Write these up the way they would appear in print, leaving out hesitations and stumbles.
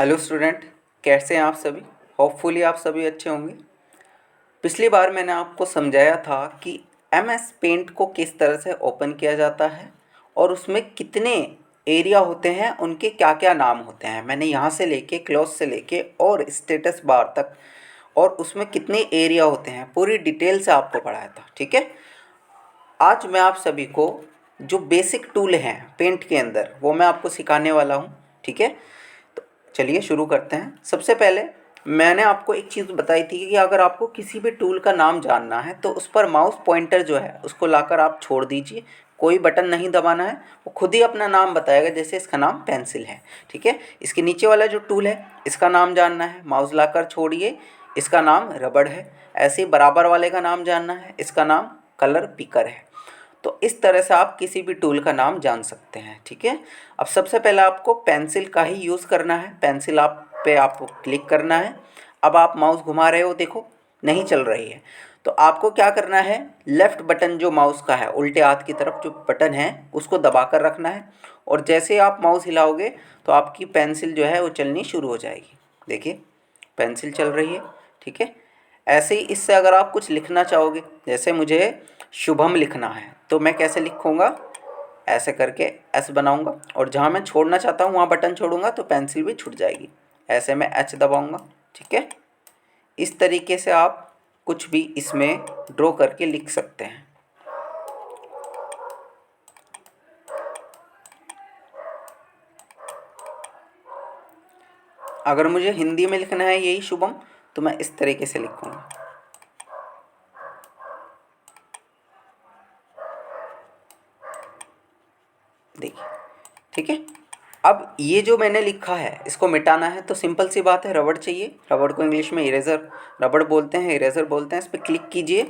Hello student, कैसे हैं आप सभी। होपफुली आप सभी अच्छे होंगे। पिछली बार मैंने आपको समझाया था कि एमएस पेंट को किस तरह से ओपन किया जाता है और उसमें कितने एरिया होते हैं, उनके क्या क्या नाम होते हैं। मैंने यहाँ से लेके क्लोज से लेके और स्टेटस बार तक और उसमें कितने एरिया होते हैं पूरी डिटेल से आपको पढ़ाया था। ठीक है, आज मैं आप सभी को जो बेसिक टूल हैं पेंट के अंदर वो मैं आपको सिखाने वाला हूँ। ठीक है, तो चलिए शुरू करते हैं। सबसे पहले मैंने आपको एक चीज़ बताई थी कि अगर आपको किसी भी टूल का नाम जानना है तो उस पर माउस पॉइंटर जो है उसको लाकर आप छोड़ दीजिए, कोई बटन नहीं दबाना है, वो खुद ही अपना नाम बताएगा। जैसे इसका नाम पेंसिल है, ठीक है। इसके नीचे वाला जो टूल है इसका नाम जानना है, माउस लाकर छोड़िए, इसका नाम रबड़ है। ऐसे ही बराबर वाले का नाम जानना है, इसका नाम कलर पिकर है। तो इस तरह से आप किसी भी टूल का नाम जान सकते हैं। ठीक है, अब सबसे पहले आपको पेंसिल का ही यूज़ करना है। पेंसिल आपको क्लिक करना है। अब आप माउस घुमा रहे हो, देखो नहीं चल रही है, तो आपको क्या करना है, लेफ़्ट बटन जो माउस का है उल्टे हाथ की तरफ जो बटन है उसको दबा कर रखना है। और जैसे आप माउस हिलाओगे तो आपकी पेंसिल जो है वो चलनी शुरू हो जाएगी। देखिए पेंसिल चल रही है। ठीक है, ऐसे ही इससे अगर आप कुछ लिखना चाहोगे, जैसे मुझे शुभम लिखना है तो मैं कैसे लिखूँगा, ऐसे करके एस बनाऊँगा और जहाँ मैं छोड़ना चाहता हूँ वहाँ बटन छोड़ूंगा तो पेंसिल भी छूट जाएगी। ऐसे मैं एच दबाऊँगा। ठीक है, इस तरीके से आप कुछ भी इसमें ड्रॉ करके लिख सकते हैं। अगर मुझे हिंदी में लिखना है यही शुभम तो मैं इस तरीके से लिखूँगा। देखिए, ठीक है। अब ये जो मैंने लिखा है इसको मिटाना है तो सिंपल सी बात है, रबड़ चाहिए। रबड़ को इंग्लिश में इरेज़र रबड़ बोलते हैं, इरेज़र बोलते हैं। इस पर क्लिक कीजिए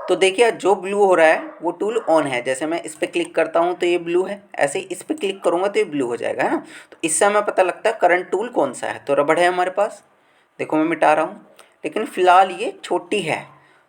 तो देखिए जो ब्लू हो रहा है वो टूल ऑन है। जैसे मैं इस पर क्लिक करता हूँ तो ये ब्लू है, ऐसे ही इस पर क्लिक करूँगा तो ये ब्लू हो जाएगा, है ना। तो इससे हमें पता लगता है करंट टूल कौन सा है। तो रबड़ है हमारे पास, देखो मैं मिटा रहा हूँ, लेकिन फ़िलहाल ये छोटी है।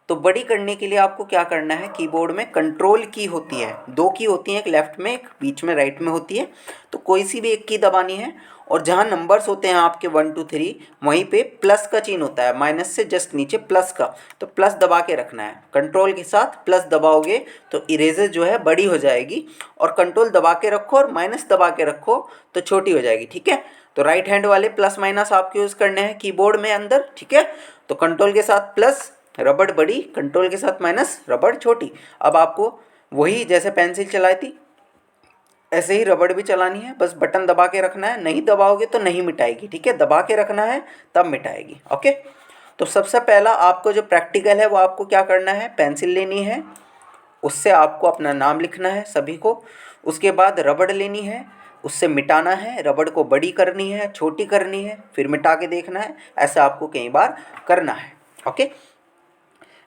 तो बड़ी करने के लिए आपको क्या करना है, कीबोर्ड में कंट्रोल की होती है, दो की होती है, एक लेफ़्ट में एक बीच में राइट में होती है। तो कोई सी भी एक की दबानी है और जहाँ नंबर्स होते हैं आपके 1 2 3 वहीं पे प्लस का चिन्ह होता है, माइनस से जस्ट नीचे प्लस का, तो प्लस दबा के रखना है। कंट्रोल के साथ प्लस दबाओगे तो इरेजर जो है बड़ी हो जाएगी, और कंट्रोल दबा के रखो और माइनस दबा के रखो तो छोटी हो जाएगी। ठीक है, तो राइट हैंड वाले प्लस माइनस आपको यूज़ करने हैं कीबोर्ड में अंदर। ठीक है, तो कंट्रोल के साथ प्लस रबड़ बड़ी, कंट्रोल के साथ माइनस रबड़ छोटी। अब आपको वही जैसे पेंसिल चलाई थी ऐसे ही रबड़ भी चलानी है, बस बटन दबा के रखना है, नहीं दबाओगे तो नहीं मिटाएगी। ठीक है, दबा के रखना है तब मिटाएगी। ओके, तो सबसे पहला आपको जो प्रैक्टिकल है वो आपको क्या करना है, पेंसिल लेनी है, उससे आपको अपना नाम लिखना है सभी को। उसके बाद रबड़ लेनी है, उससे मिटाना है, रबड़ को बड़ी करनी है, छोटी करनी है, फिर मिटा के देखना है। ऐसा आपको कई बार करना है। ओके,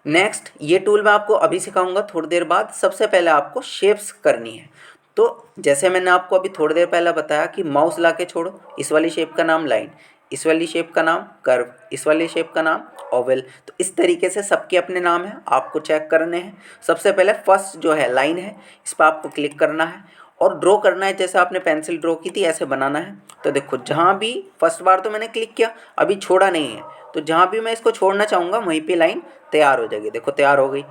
नेक्स्ट ये टूल मैं आपको अभी सिखाऊंगा थोड़ी देर बाद। सबसे पहले आपको शेप्स करनी है। तो जैसे मैंने आपको अभी थोड़ी देर पहले बताया कि माउस ला के छोड़ो, इस वाली शेप का नाम लाइन, इस वाली शेप का नाम कर्व, इस वाली शेप का नाम ओवल। तो इस तरीके से सबके अपने नाम हैं, आपको चेक करने हैं। सबसे पहले फर्स्ट जो है लाइन है, इस पर आपको क्लिक करना है और ड्रॉ करना है। जैसे आपने पेंसिल ड्रॉ की थी ऐसे बनाना है। तो देखो जहाँ भी फर्स्ट बार तो मैंने क्लिक किया, अभी छोड़ा नहीं है, तो जहाँ भी मैं इसको छोड़ना चाहूँगा वहीं पे लाइन तैयार हो जाएगी। देखो तैयार हो गई।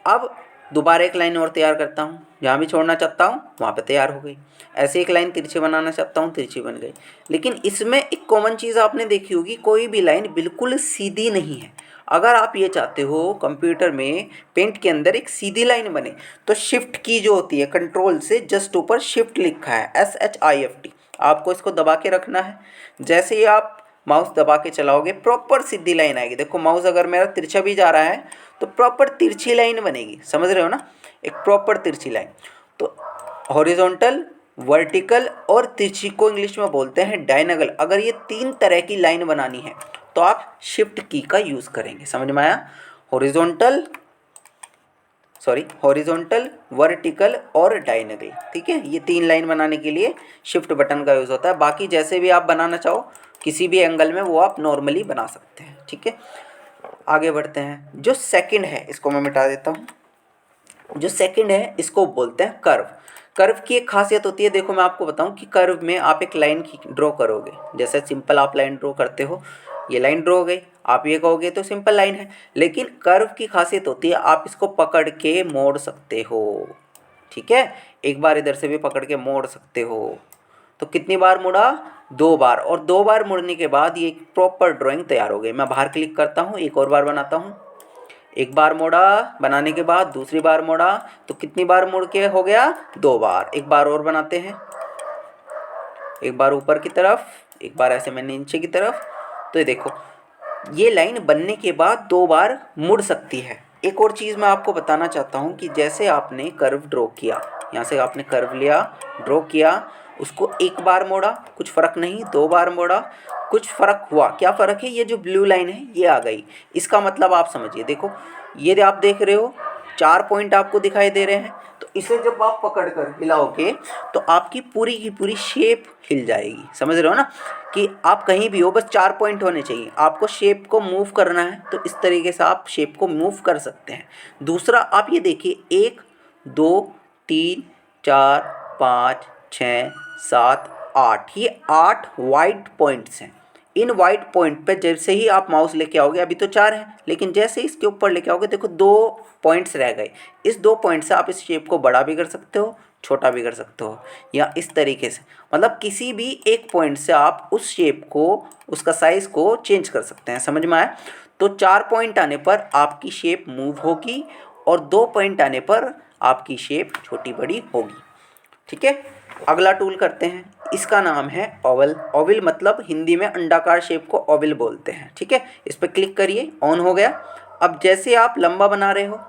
अब दोबारा एक लाइन और तैयार करता हूँ, जहाँ भी छोड़ना चाहता हूँ वहाँ पे तैयार हो गई। ऐसे एक लाइन तिरछी बनाना चाहता हूँ, तिरछी बन गई। लेकिन इसमें एक कॉमन चीज़ आपने देखी होगी, कोई भी लाइन बिल्कुल सीधी नहीं है। अगर आप ये चाहते हो कंप्यूटर में पेंट के अंदर एक सीधी लाइन बने तो शिफ्ट की जो होती है, कंट्रोल से जस्ट ऊपर शिफ्ट लिखा है SHIFT, आपको इसको दबा के रखना है। जैसे ही आप माउस दबा के चलाओगे प्रॉपर सीधी लाइन आएगी। देखो माउस अगर मेरा तिरछा भी जा रहा है तो प्रॉपर तिरछी लाइन बनेगी, समझ रहे हो ना, एक प्रॉपर तिरछी लाइन। तो हॉरिजॉन्टल, वर्टिकल और तिरछी को इंग्लिश में बोलते हैं डायनेगल। अगर ये तीन तरह की लाइन बनानी है तो आप शिफ्ट की का यूज़ करेंगे। समझ में आया, हॉरिजॉन्टल, वर्टिकल और डायनेगल। ठीक है, ये तीन लाइन बनाने के लिए शिफ्ट बटन का यूज़ होता है। बाकी जैसे भी आप बनाना चाहो किसी भी एंगल में वो आप नॉर्मली बना सकते हैं। ठीक है, आगे बढ़ते हैं। जो सेकंड है इसको मैं मिटा देता हूँ। जो सेकंड है इसको बोलते हैं कर्व। कर्व की एक खासियत होती है, देखो मैं आपको बताऊं कि कर्व में आप एक लाइन ड्रॉ करोगे, जैसे सिंपल आप लाइन ड्रॉ करते हो, ये लाइन ड्रॉ हो गई, आप ये कहोगे तो सिंपल लाइन है। लेकिन कर्व की खासियत होती है आप इसको पकड़ के मोड़ सकते हो, ठीक है, एक बार इधर से भी पकड़ के मोड़ सकते हो। तो कितनी बार मुड़ा? 2 बार। और 2 बार मुड़ने के बाद ये प्रॉपर ड्राइंग तैयार हो गई। मैं बाहर क्लिक करता हूँ, एक और बार बनाता हूँ। एक बार मोड़ा, बनाने के बाद दूसरी बार मोड़ा, तो कितनी बार मुड़ के हो गया? 2 बार। एक बार और बनाते हैं, एक बार ऊपर की तरफ, एक बार ऐसे मैंने नीचे की तरफ। तो ये देखो, ये लाइन बनने के बाद 2 बार मुड़ सकती है। एक और चीज़ मैं आपको बताना चाहता हूँ कि जैसे आपने कर्व ड्रॉ किया, यहाँ से आपने कर्व लिया, ड्रॉ किया, उसको एक बार मोड़ा, कुछ फ़र्क नहीं, 2 बार मोड़ा, कुछ फ़र्क हुआ। क्या फ़र्क है? ये जो ब्लू लाइन है ये आ गई। इसका मतलब आप समझिए, देखो ये आप देख रहे हो 4 पॉइंट आपको दिखाई दे रहे हैं, तो इसे जब आप पकड़ कर हिलाओगे तो आपकी पूरी की पूरी शेप हिल जाएगी। समझ रहे हो ना कि आप कहीं भी हो, बस 4 पॉइंट होने चाहिए, आपको शेप को मूव करना है तो इस तरीके से आप शेप को मूव कर सकते हैं। दूसरा आप ये देखिए, 1 2 3 4 5 6 7 8, ये 8 वाइट पॉइंट्स हैं। इन वाइट पॉइंट पे जैसे ही आप माउस लेके आओगे, अभी तो 4 हैं, लेकिन जैसे ही इसके ऊपर लेके आओगे देखो 2 पॉइंट्स रह गए। इस 2 पॉइंट से आप इस शेप को बड़ा भी कर सकते हो, छोटा भी कर सकते हो, या इस तरीके से, मतलब किसी भी एक पॉइंट से आप उस शेप को, उसका साइज़ को चेंज कर सकते हैं। समझ में आया? तो 4 पॉइंट आने पर आपकी शेप मूव होगी और 2 पॉइंट आने पर आपकी शेप छोटी बड़ी होगी, ठीक है। अगला टूल करते हैं, इसका नाम है ओवल। ओवल मतलब हिंदी में अंडाकार शेप को ओवल बोलते हैं, ठीक है। इस पर क्लिक करिए, ऑन हो गया। अब जैसे आप लंबा बना रहे हो,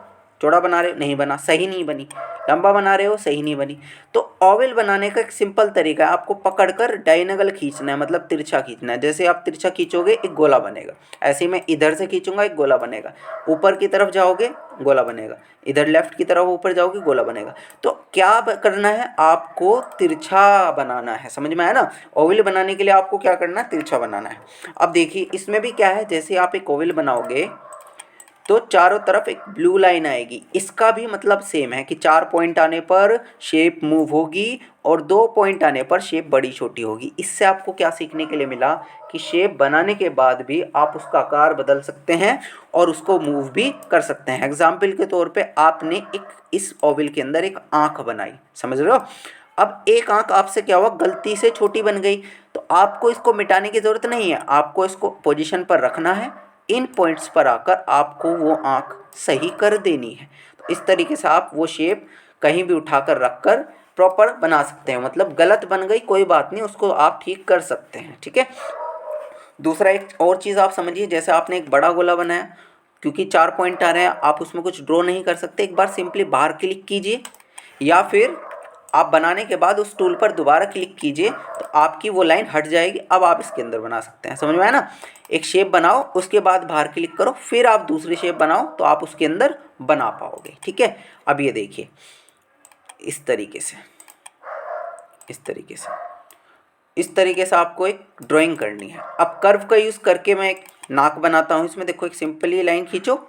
चौड़ा बना रहे हो, नहीं बना, सही नहीं बनी, लंबा बना रहे हो, सही नहीं बनी। तो ओवल बनाने का एक सिंपल तरीका है, आपको पकड़कर डायनेगल खींचना है, मतलब तिरछा खींचना है। जैसे आप तिरछा खींचोगे एक गोला बनेगा, ऐसे ही मैं इधर से खींचूंगा एक गोला बनेगा, ऊपर की तरफ जाओगे गोला बनेगा, इधर लेफ्ट की तरफ ऊपर जाओगे गोला बनेगा। तो क्या करना है? आपको तिरछा बनाना है। समझ में आया ना? ओवल बनाने के लिए आपको क्या करना है? तिरछा बनाना है। अब देखिए इसमें भी क्या है, जैसे आप एक ओवल बनाओगे तो चारों तरफ एक ब्लू लाइन आएगी। इसका भी मतलब सेम है कि 4 पॉइंट आने पर शेप मूव होगी और 2 पॉइंट आने पर शेप बड़ी छोटी होगी। इससे आपको क्या सीखने के लिए मिला कि शेप बनाने के बाद भी आप उसका आकार बदल सकते हैं और उसको मूव भी कर सकते हैं। एग्जाम्पल के तौर पे आपने एक इस ओवल के अंदर एक आँख बनाई, समझ रहे हो? अब एक आँख आपसे क्या हुआ, गलती से छोटी बन गई, तो आपको इसको मिटाने की ज़रूरत नहीं है, आपको इसको पोजीशन पर रखना है। इन पॉइंट्स पर आकर आपको वो आँख सही कर देनी है। तो इस तरीके से आप वो शेप कहीं भी उठाकर रखकर प्रॉपर बना सकते हैं। मतलब गलत बन गई कोई बात नहीं, उसको आप ठीक कर सकते हैं, ठीक है। दूसरा एक और चीज़ आप समझिए, जैसे आपने एक बड़ा गोला बनाया, क्योंकि 4 पॉइंट आ रहे हैं, आप उसमें कुछ ड्रॉ नहीं कर सकते, एक बार सिंपली बाहर क्लिक कीजिए या फिर आप बनाने के बाद उस टूल पर दोबारा क्लिक कीजिए तो आपकी वो लाइन हट जाएगी। अब आप इसके अंदर बना सकते हैं। समझ में आया ना? एक शेप बनाओ, उसके बाद बाहर क्लिक करो, फिर आप दूसरी शेप बनाओ तो आप उसके अंदर बना पाओगे, ठीक है। अब ये देखिए इस तरीके से, इस तरीके से, इस तरीके से आपको एक ड्राइंग करनी है। अब कर्व का यूज़ करके मैं एक नाक बनाता हूँ। इसमें देखो एक सिंपली लाइन खींचो,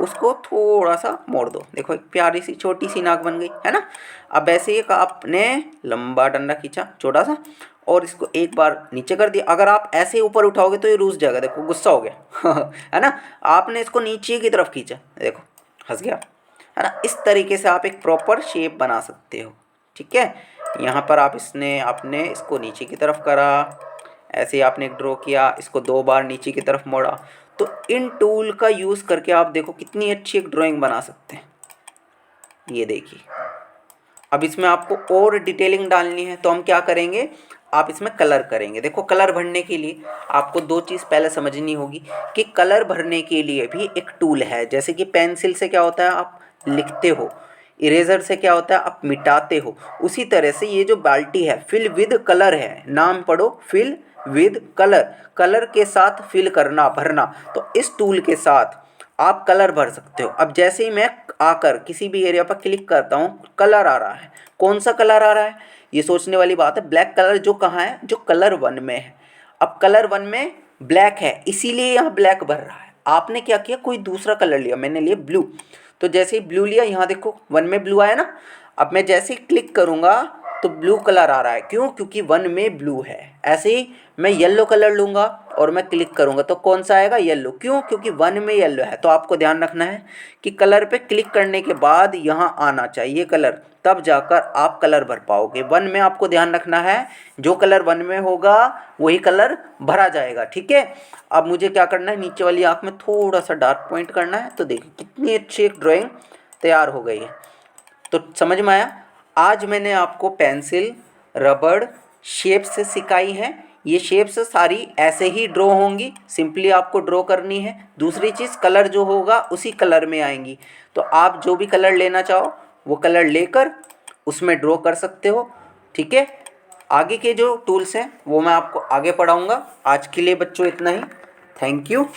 उसको थोड़ा सा मोड़ दो, देखो एक प्यारी सी छोटी सी नाक बन गई, है ना। अब ऐसे ही आपने लंबा डंडा खींचा छोटा सा और इसको एक बार नीचे कर दिया। अगर आप ऐसे ऊपर उठाओगे तो ये रूस जाएगा, देखो गुस्सा हो गया है ना। आपने इसको नीचे की तरफ खींचा, देखो हंस गया, है ना। इस तरीके से आप एक प्रॉपर शेप बना सकते हो, ठीक है। यहाँ पर आप आपने इसको नीचे की तरफ करा, ऐसे ही आपने एक ड्रॉ किया, इसको 2 बार नीचे की तरफ मोड़ा। तो इन टूल का यूज़ करके आप देखो कितनी अच्छी एक ड्राइंग बना सकते हैं। ये देखिए, अब इसमें आपको और डिटेलिंग डालनी है तो हम क्या करेंगे, आप इसमें कलर करेंगे। देखो कलर भरने के लिए आपको 2 चीज़ पहले समझनी होगी कि कलर भरने के लिए भी एक टूल है। जैसे कि पेंसिल से क्या होता है, आप लिखते हो, इरेजर से क्या होता है, आप मिटाते हो। उसी तरह से ये जो बाल्टी है, फिल विद कलर है, नाम पढ़ो, फिल विद कलर, कलर के साथ फिल करना, भरना। तो इस टूल के साथ आप कलर भर सकते हो। अब जैसे ही मैं आकर किसी भी एरिया पर क्लिक करता हूँ, कलर आ रहा है। कौन सा कलर आ रहा है, ये सोचने वाली बात है। ब्लैक कलर जो कहाँ है, जो कलर 1 में है। अब कलर 1 में ब्लैक है, इसीलिए यहाँ ब्लैक भर रहा है। आपने क्या किया, कोई दूसरा कलर लिया, मैंने लिया ब्लू। तो जैसे ही ब्लू लिया, यहाँ देखो 1 में ब्लू आया ना। अब मैं जैसे ही क्लिक करूँगा तो ब्लू कलर आ रहा है, क्यों? क्योंकि 1 में ब्लू है। ऐसे ही मैं येलो कलर लूँगा और मैं क्लिक करूँगा तो कौन सा आएगा? येलो। क्यों? क्योंकि 1 में येलो है। तो आपको ध्यान रखना है कि कलर पे क्लिक करने के बाद यहाँ आना चाहिए कलर, तब जाकर आप कलर भर पाओगे। 1 में आपको ध्यान रखना है, जो कलर 1 में होगा वही कलर भरा जाएगा, ठीक है। अब मुझे क्या करना है, नीचे वाली आँख में थोड़ा सा डार्क पॉइंट करना है। तो देखिए कितनी अच्छी एक ड्राइंग तैयार हो गई है। तो समझ में आया? आज मैंने आपको पेंसिल, रबड़, शेप्स सिखाई हैं। ये शेप्स सारी ऐसे ही ड्रॉ होंगी, सिंपली आपको ड्रॉ करनी है। दूसरी चीज़, कलर जो होगा उसी कलर में आएंगी। तो आप जो भी कलर लेना चाहो वो कलर लेकर उसमें ड्रॉ कर सकते हो, ठीक है। आगे के जो टूल्स हैं वो मैं आपको आगे पढ़ाऊँगा। आज के लिए बच्चों इतना ही। Thank you.